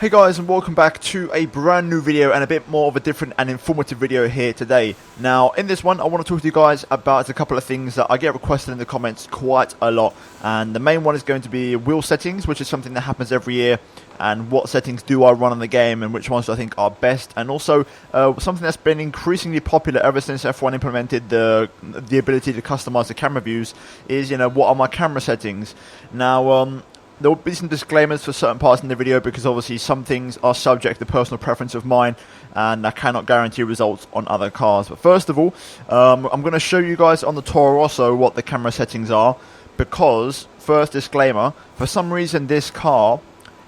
Hey guys, and welcome back to a brand new video and a bit more of a different and informative video here today. Now in this one I want to talk to you guys about a couple of things that I get requested in the comments quite a lot, and the main one is going to be wheel settings, which is something that happens every year, and what settings do I run in the game and which ones do I think are best, and also something that's been increasingly popular ever since F1 implemented the ability to customize the camera views is, what are my camera settings. Now there will be some disclaimers for certain parts in the video because obviously some things are subject to personal preference of mine and I cannot guarantee results on other cars. But first of all, I'm going to show you guys on the Toro Rosso what the camera settings are, because, first disclaimer, for some reason this car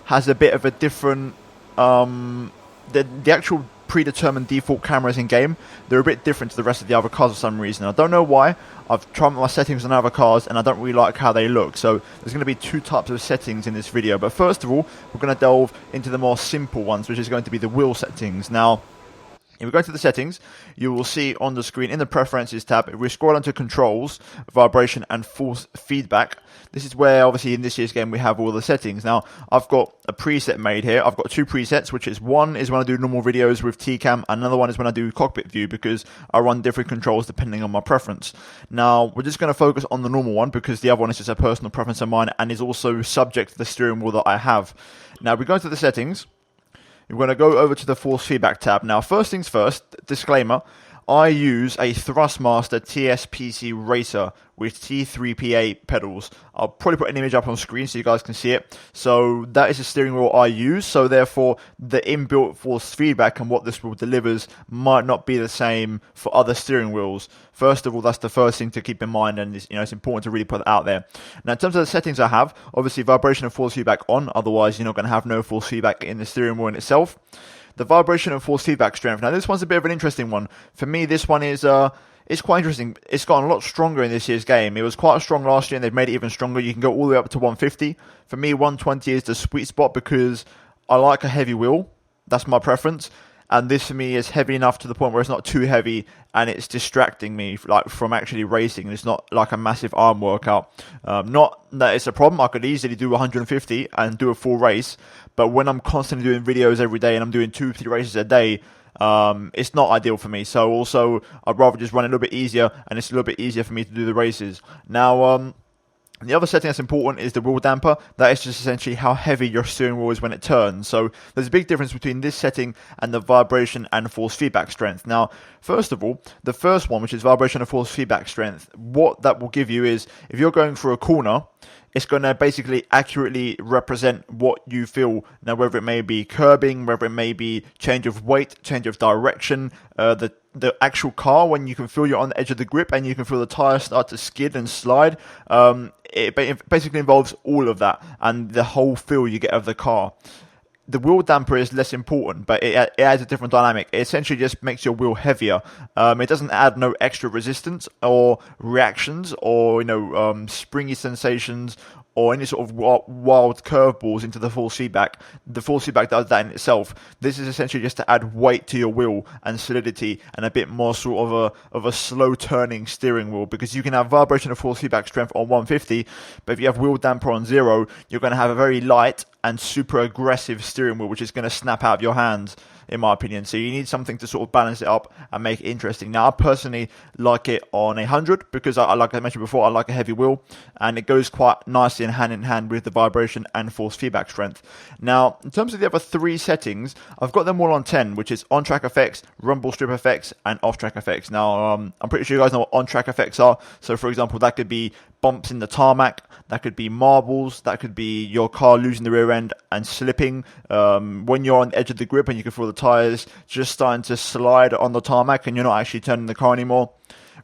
has a bit of a different, the actual predetermined default cameras in game, they're a bit different to the rest of the other cars for some reason. I don't know why. I've tried my settings on other cars and I don't really like how they look, so there's going to be two types of settings in this video. But first of all, we're going to delve into the more simple ones, which is going to be the wheel settings. Now if we go to the settings, you will see on the screen in the preferences tab, if we scroll onto controls, vibration and force feedback, this is where obviously in this year's game we have all the settings. Now I've got a preset made here. I've got two presets, which is one is when I do normal videos with T-Cam, and another one is when I do cockpit view, because I run different controls depending on my preference. Now we're just going to focus on the normal one because the other one is just a personal preference of mine and is also subject to the steering wheel that I have. Now we go to the settings. We're going to go over to the force feedback tab. Now, first things first, disclaimer, I use a Thrustmaster TSPC Racer with T3PA pedals. I'll probably put an image up on screen so you guys can see it. So that is the steering wheel I use, so therefore the inbuilt force feedback and what this wheel delivers might not be the same for other steering wheels. First of all, that's the first thing to keep in mind, and it's important to really put that out there. Now in terms of the settings I have, obviously vibration and force feedback on, otherwise you're not going to have no force feedback in the steering wheel in itself. The vibration and force feedback strength. Now this one's a bit of an interesting one. For me, this one is it's quite interesting. It's gotten a lot stronger in this year's game. It was quite strong last year and they've made it even stronger. You can go all the way up to 150. For me, 120 is the sweet spot because I like a heavy wheel. That's my preference. And this for me is heavy enough to the point where it's not too heavy and it's distracting me from actually racing. It's not like a massive arm workout. Not that it's a problem. I could easily do 150 and do a full race. But when I'm constantly doing videos every day and I'm doing 2-3 races a day, it's not ideal for me. So also, I'd rather just run it a little bit easier, and it's a little bit easier for me to do the races. Now, the other setting that's important is the wheel damper. That is just essentially how heavy your steering wheel is when it turns. So there's a big difference between this setting and the vibration and force feedback strength. Now, first of all, the first one, which is vibration and force feedback strength, what that will give you is, if you're going through a corner, it's going to basically accurately represent what you feel. Now, whether it may be curbing, whether it may be change of weight, change of direction, the actual car, when you can feel you're on the edge of the grip and you can feel the tyres start to skid and slide. It basically involves all of that and the whole feel you get of the car. The wheel damper is less important, but it adds a different dynamic. It essentially just makes your wheel heavier. It doesn't add no extra resistance or reactions or springy sensations or any sort of wild curveballs into the force feedback. The force feedback does that in itself. This is essentially just to add weight to your wheel and solidity and a bit more sort of a slow turning steering wheel, because you can have vibration and force feedback strength on 150, but if you have wheel damper on 0, you're going to have a very light and super aggressive steering wheel, which is going to snap out of your hands, in my opinion. So you need something to sort of balance it up and make it interesting. Now, I personally like it on 100 because, like I mentioned before, I like a heavy wheel, and it goes quite nicely in hand with the vibration and force feedback strength. Now, in terms of the other three settings, I've got them all on 10, which is on-track effects, rumble strip effects, and off-track effects. Now, I'm pretty sure you guys know what on-track effects are. So, for example, that could be bumps in the tarmac, that could be marbles, that could be your car losing the rear end and slipping. When you're on the edge of the grip and you can feel the tyres just starting to slide on the tarmac and you're not actually turning the car anymore.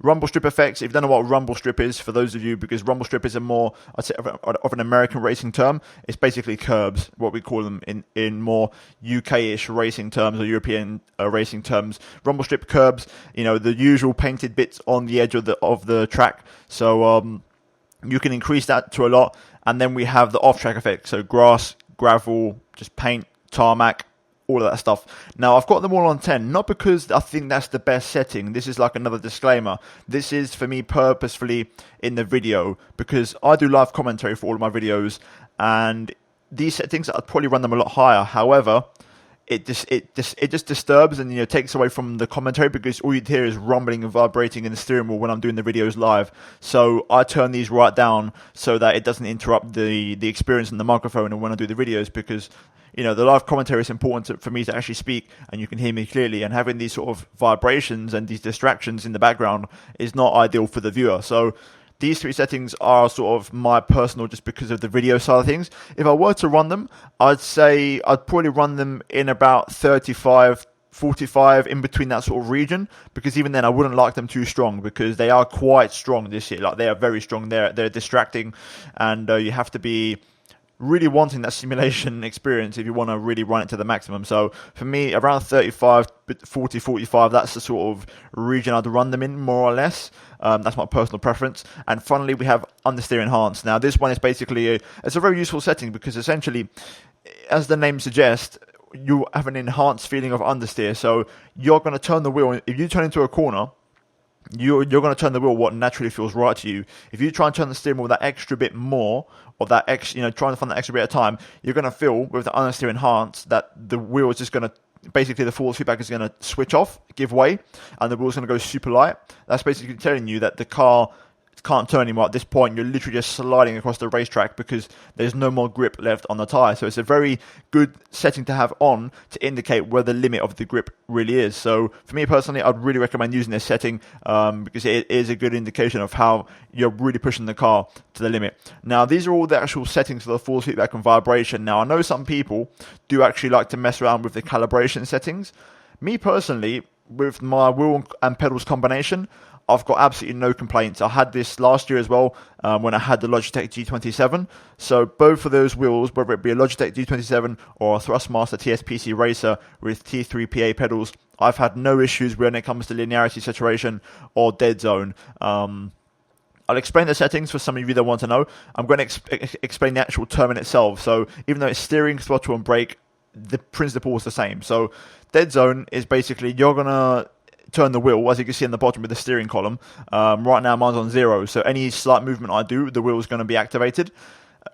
Rumble strip effects, if you don't know what rumble strip is, for those of you, because rumble strip is a more, I'd say, of an American racing term, it's basically curbs, what we call them in more UK-ish racing terms or European racing terms. Rumble strip curbs, the usual painted bits on the edge of the track. So you can increase that to a lot, and then we have the off-track effect, so grass, gravel, just paint, tarmac, all of that stuff. Now, I've got them all on 10, not because I think that's the best setting. This is like another disclaimer. This is for me purposefully in the video because I do live commentary for all of my videos, and these settings, I'd probably run them a lot higher. However, it just disturbs and takes away from the commentary, because all you'd hear is rumbling and vibrating in the steering wheel when I'm doing the videos live. So I turn these right down so that it doesn't interrupt the experience in the microphone and when I do the videos, because the live commentary is important for me to actually speak and you can hear me clearly, and having these sort of vibrations and these distractions in the background is not ideal for the viewer. So these three settings are sort of my personal, just because of the video side of things. If I were to run them, I'd say I'd probably run them in about 35, 45, in between that sort of region, because even then I wouldn't like them too strong, because they are quite strong this year. Like, they are very strong. They're distracting, and you have to be really wanting that simulation experience if you want to really run it to the maximum. So for me, around 35, 40, 45, that's the sort of region I'd run them in, more or less. That's my personal preference. And finally, we have understeer enhanced. Now, this one is basically it's a very useful setting, because essentially, as the name suggests, you have an enhanced feeling of understeer. So you're going to turn the wheel. If you turn into a corner, you're going to turn the wheel what naturally feels right to you. If you try and turn the steering wheel that extra bit more, or that extra, trying to find that extra bit of time, you're going to feel with the understeer enhanced that the wheel is just going to, basically the force feedback is going to switch off, give way, and the wheel's going to go super light. That's basically telling you that the car can't turn anymore. At this point, you're literally just sliding across the racetrack because there's no more grip left on the tyre. So it's a very good setting to have on to indicate where the limit of the grip really is. So for me personally, I'd really recommend using this setting because it is a good indication of how you're really pushing the car to the limit. Now, these are all the actual settings for the force feedback and vibration. Now, I know some people do actually like to mess around with the calibration settings. Me personally, with my wheel and pedals combination, I've got absolutely no complaints. I had this last year as well when I had the Logitech G27. So both of those wheels, whether it be a Logitech G27 or a Thrustmaster TSPC Racer with T3PA pedals, I've had no issues when it comes to linearity, saturation, or dead zone. I'll explain the settings for some of you that want to know. I'm going to explain the actual term in itself. So even though it's steering, throttle, and brake, the principle is the same. So dead zone is basically you're going to turn the wheel, as you can see in the bottom with the steering column. Right now mine's on 0, so any slight movement I do, the wheel is going to be activated.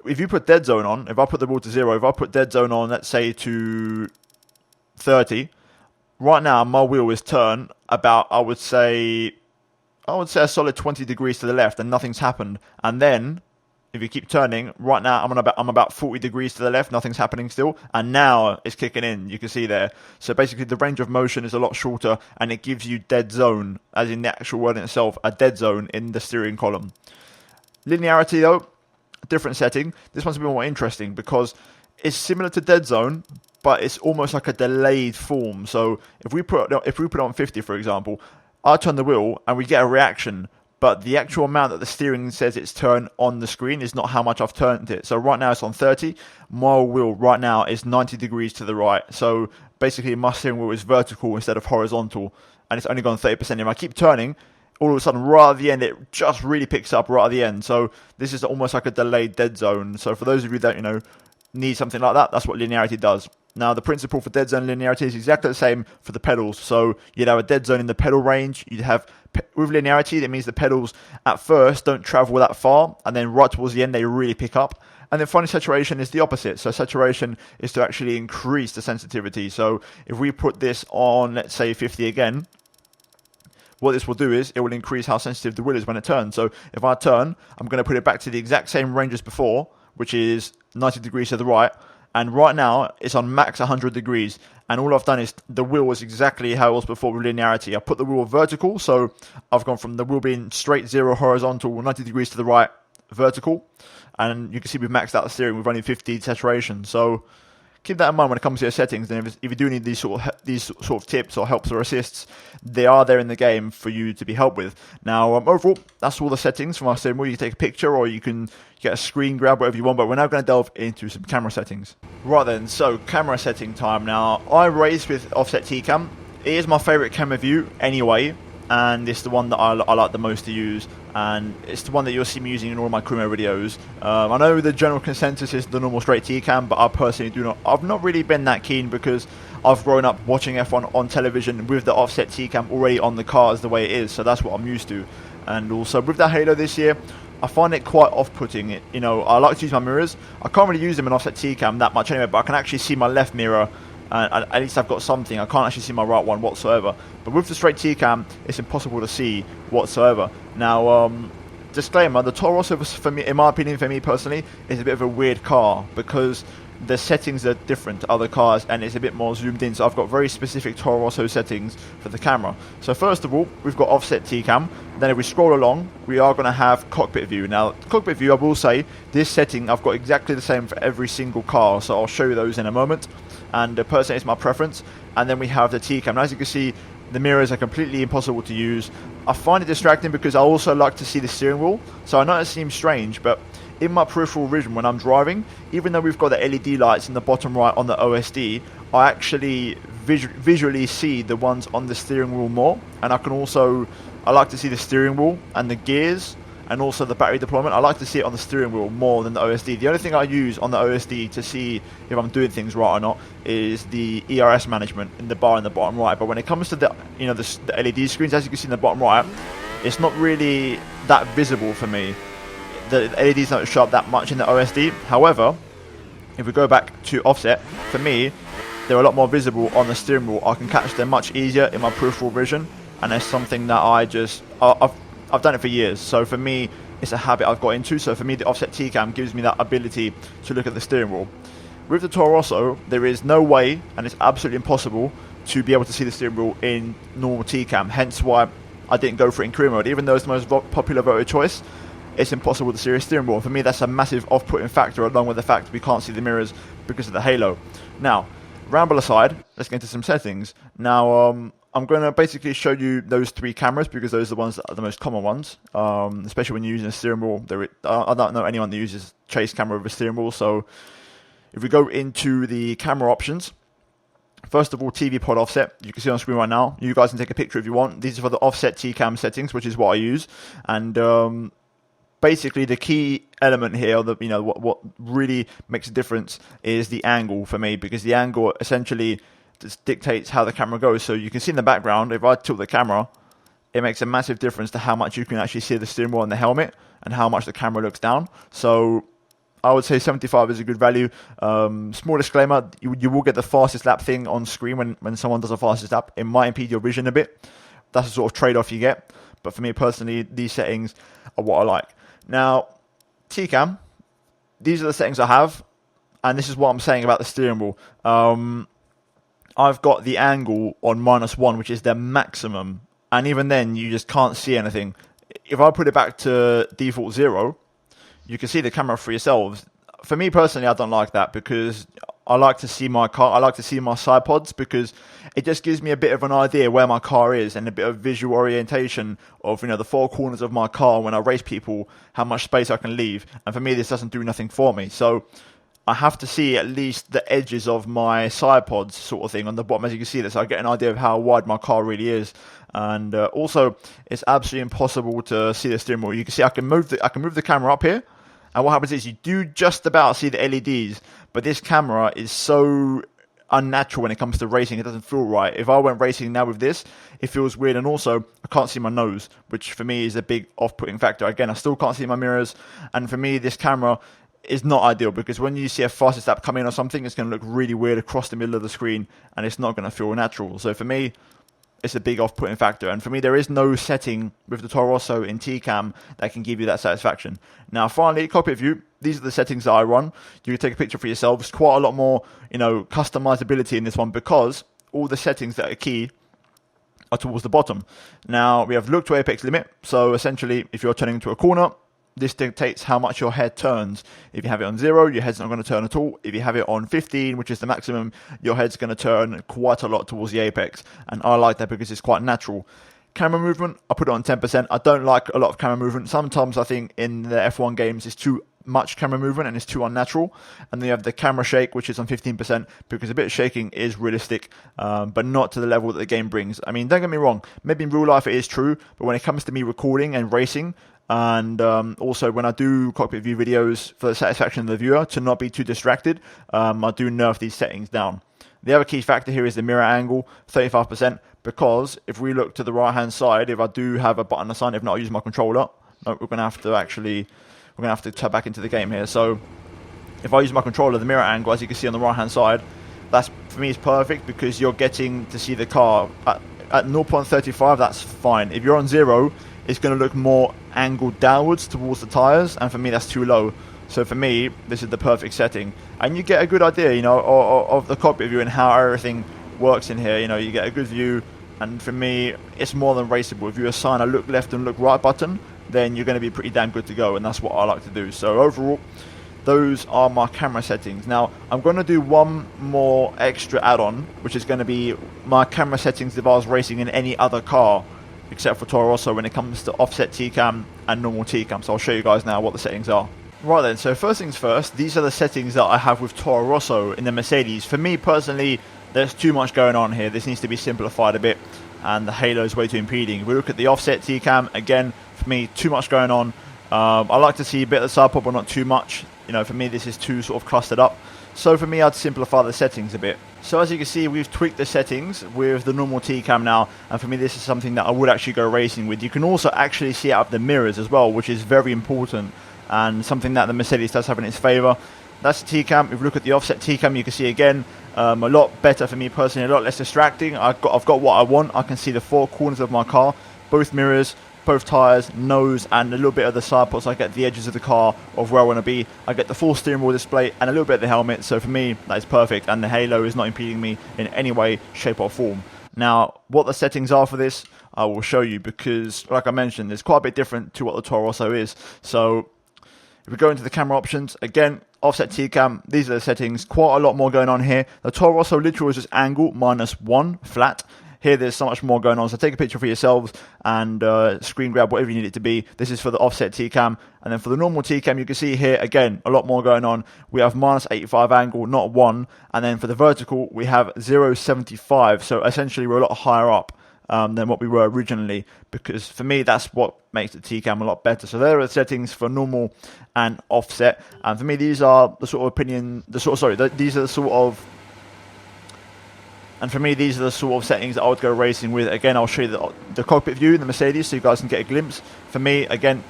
If you put dead zone on, if I put the wheel to 0, if I put dead zone on, let's say to 30, right now my wheel is turned about, I would say a solid 20 degrees to the left, and nothing's happened. And then if you keep turning, right now I'm about 40 degrees to the left, nothing's happening still, and now it's kicking in, you can see there. So basically the range of motion is a lot shorter, and it gives you dead zone, as in the actual word in itself, a dead zone in the steering column. Linearity though, different setting. This one's a bit more interesting because it's similar to dead zone, but it's almost like a delayed form. So if we put it on 50, for example, I turn the wheel and we get a reaction, but the actual amount that the steering says it's turned on the screen is not how much I've turned it. So right now it's on 30. My wheel right now is 90 degrees to the right. So basically my steering wheel is vertical instead of horizontal, and it's only gone 30%. If I keep turning, all of a sudden right at the end, it just really picks up right at the end. So this is almost like a delayed dead zone. So for those of you that, need something like that, that's what linearity does. Now, the principle for dead zone linearity is exactly the same for the pedals. So you'd have a dead zone in the pedal range. You'd have, with linearity, that means the pedals at first don't travel that far, and then right towards the end, they really pick up. And then finally, saturation is the opposite. So saturation is to actually increase the sensitivity. So if we put this on, let's say 50 again, what this will do is it will increase how sensitive the wheel is when it turns. So if I turn, I'm going to put it back to the exact same range as before, which is 90 degrees to the right. And right now, it's on max 100 degrees. And all I've done is the wheel was exactly how it was before with linearity. I put the wheel vertical, so I've gone from the wheel being straight 0 horizontal, 90 degrees to the right, vertical. And you can see we've maxed out the steering with only 50 saturation. So keep that in mind when it comes to your settings. And if you do need these sort of tips or helps or assists, they are there in the game for you to be helped with. Now, overall, that's all the settings from our steering wheel. You can take a picture or you can get a screen grab, whatever you want. But we're now going to delve into some camera settings. Right then, so camera setting time. Now, I race with offset T-Cam. It is my favorite camera view anyway, and it's the one that I like the most to use, and it's the one that you'll see me using in all my crew mode videos. I know the general consensus is the normal straight T-Cam, but I personally I've not really been that keen because I've grown up watching F1 on television with the offset T-Cam already on the cars the way it is, so that's what I'm used to. And also with that halo this year, I find it quite off-putting. You know, I like to use my mirrors. I can't really use them in offset T-cam that much anyway, but I can actually see my left mirror, and at least I've got something. I can't actually see my right one whatsoever. But with the straight T-cam, it's impossible to see whatsoever. Now, disclaimer, the Toro Rosso, for me, in my opinion, for me personally, is a bit of a weird car because the settings are different to other cars and it's a bit more zoomed in. So I've got very specific Toro Rosso settings for the camera. So first of all, we've got offset T-cam. Then if we scroll along, we are going to have cockpit view. Now, cockpit view, I will say, this setting I've got exactly the same for every single car. So I'll show you those in a moment. And personally, it's my preference. And then we have the T-cam. Now, as you can see, the mirrors are completely impossible to use. I find it distracting because I also like to see the steering wheel. So I know it seems strange, but in my peripheral vision when I'm driving, even though we've got the LED lights in the bottom right on the OSD, I actually visually see the ones on the steering wheel more. And I like to see the steering wheel and the gears and also the battery deployment. I like to see it on the steering wheel more than the OSD. The only thing I use on the OSD to see if I'm doing things right or not is the ERS management in the bar in the bottom right. But when it comes to the LED screens, as you can see in the bottom right, it's not really that visible for me. The LEDs don't show up that much in the OSD. However, if we go back to offset, for me, they're a lot more visible on the steering wheel. I can catch them much easier in my peripheral vision, and it's something that I've done it for years. So for me, it's a habit I've got into. So for me, the offset T-cam gives me that ability to look at the steering wheel. With the Toro Rosso, there is no way, and it's absolutely impossible, to be able to see the steering wheel in normal T-cam. Hence why I didn't go for it in career mode. Even though it's the most popular voted choice, it's impossible to see a steering wheel. For me, that's a massive off-putting factor, along with the fact we can't see the mirrors because of the halo. Now, ramble aside, let's get into some settings. Now, I'm going to basically show you those three cameras because those are the ones that are the most common ones, especially when you're using a steering wheel. I don't know anyone that uses chase camera with a steering wheel. So if we go into the camera options, first of all, TV pod offset, you can see on screen right now. You guys can take a picture if you want. These are for the offset T-cam settings, which is what I use. And basically, the key element here, what really makes a difference is the angle for me, because the angle essentially just dictates how the camera goes. So you can see in the background, if I tilt the camera, it makes a massive difference to how much you can actually see the steering wheel and the helmet and how much the camera looks down. So I would say 75 is a good value. Small disclaimer, you will get the fastest lap thing on screen when someone does a fastest lap. It might impede your vision a bit. That's the sort of trade-off you get. But for me personally, these settings are what I like. Now, T-cam, these are the settings I have, and this is what I'm saying about the steering wheel. I've got the angle on -1, which is the maximum, and even then, you just can't see anything. If I put it back to default 0, you can see the camera for yourselves. For me personally, I don't like that because I like to see my car. I like to see my side pods because it just gives me a bit of an idea where my car is and a bit of visual orientation of the four corners of my car when I race people, how much space I can leave. And for me, this doesn't do nothing for me. So I have to see at least the edges of my side pods sort of thing on the bottom, as you can see this. I get an idea of how wide my car really is. And also, it's absolutely impossible to see the steering wheel. You can see I can move the camera up here. And what happens is you do just about see the LEDs, but this camera is so unnatural when it comes to racing. It doesn't feel right. If I went racing now with this, it feels weird. And also, I can't see my nose, which for me is a big off-putting factor. Again, I still can't see my mirrors. And for me, this camera is not ideal because when you see a fastest lap come in or something, it's going to look really weird across the middle of the screen and it's not going to feel natural. So for me, it's a big off-putting factor. And for me, there is no setting with the Toro Rosso in T-cam that can give you that satisfaction. Now, finally, cockpit view. These are the settings that I run. You can take a picture for yourselves. Quite a lot more, customizability in this one because all the settings that are key are towards the bottom. Now, we have look to apex limit. So essentially, if you're turning into a corner, this dictates how much your head turns. If you have it on 0, your head's not going to turn at all. If you have it on 15, which is the maximum, your head's going to turn quite a lot towards the apex. And I like that because it's quite natural. Camera movement, I put it on 10%. I don't like a lot of camera movement. Sometimes I think in the F1 games it's too much camera movement and it's too unnatural. And then you have the camera shake, which is on 15%, because a bit of shaking is realistic, but not to the level that the game brings. I mean, don't get me wrong, maybe in real life it is true, but when it comes to me recording and racing, and also when I do cockpit view videos for the satisfaction of the viewer, to not be too distracted, I do nerf these settings down. The other key factor here is the mirror angle, 35%, because if we look to the right hand side, if I do have a button assigned, if not I use my controller, No, we're gonna have to tap back into the game here. So if I use my controller, the mirror angle, as you can see on the right hand side, that's for me is perfect because you're getting to see the car at 0.35. That's fine. If you're on 0, it's going to look more angled downwards towards the tires, and for me that's too low. So for me, this is the perfect setting, and you get a good idea, you know, of the cockpit view and how everything works in here. You know, you get a good view, and for me, it's more than raceable. If you assign a look left and look right button, then you're going to be pretty damn good to go, and that's what I like to do. So overall, those are my camera settings. Now, I'm going to do one more extra add-on, which is going to be my camera settings if I was racing in any other car, except for Toro Rosso, when it comes to offset T-cam and normal T-cam. So I'll show you guys now what the settings are. Right then, so first things first, these are the settings that I have with Toro Rosso in the Mercedes. For me personally, there's too much going on here. This needs to be simplified a bit, and the halo is way too impeding. If we look at the offset T-cam, again, for me, too much going on. I like to see a bit of the side pod, but not too much. You know, for me, this is too sort of clustered up. So for me, I'd simplify the settings a bit. So as you can see, we've tweaked the settings with the normal T-cam now. And for me, this is something that I would actually go racing with. You can also actually see out of the mirrors as well, which is very important. And something that the Mercedes does have in its favour. That's the T-cam. If you look at the offset T-cam, you can see again, a lot better for me personally, a lot less distracting. I've got what I want. I can see the 4 corners of my car, both mirrors, both tyres, nose, and a little bit of the side pods. I get the edges of the car of where I want to be. I get the full steering wheel display and a little bit of the helmet. So for me, that is perfect. And the halo is not impeding me in any way, shape or form. Now, what the settings are for this, I will show you because, like I mentioned, it's quite a bit different to what the Toro Rosso is. So if we go into the camera options, again, offset T-cam, these are the settings. Quite a lot more going on here. The Toro Rosso literal is just angle -1 flat. Here there's so much more going on, so take a picture for yourselves and screen grab whatever you need it to be. This is for the offset T-cam, and then for the normal T-cam, you can see here, again, a lot more going on. We have -85 angle, not 1, and then for the vertical, we have 0.75, so essentially we're a lot higher up than what we were originally, because for me, that's what makes the T-cam a lot better. So there are the settings for normal and offset, and for me, these are the sort of these are the sort of these are the sort of settings that I would go racing with. Again, I'll show you the cockpit view in the Mercedes so you guys can get a glimpse. For me, again,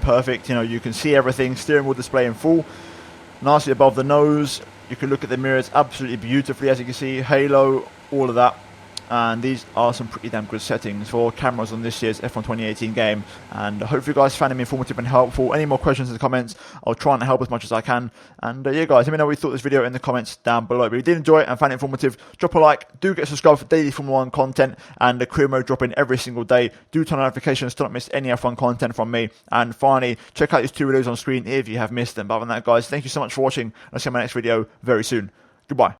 perfect. You know, you can see everything. Steering wheel display in full, nicely above the nose. You can look at the mirrors absolutely beautifully, as you can see. Halo, all of that. And these are some pretty damn good settings for cameras on this year's F1 2018 game. And I hope you guys found them informative and helpful. Any more questions in the comments, I'll try and help as much as I can. And yeah, guys, let me know what you thought of this video in the comments down below. But if you did enjoy it and found it informative, drop a like. Do get subscribed for daily Formula 1 content and the career mode dropping every single day. Do turn on notifications to not miss any F1 content from me. And finally, check out these 2 videos on screen if you have missed them. But other than that, guys, thank you so much for watching. I'll see you in my next video very soon. Goodbye.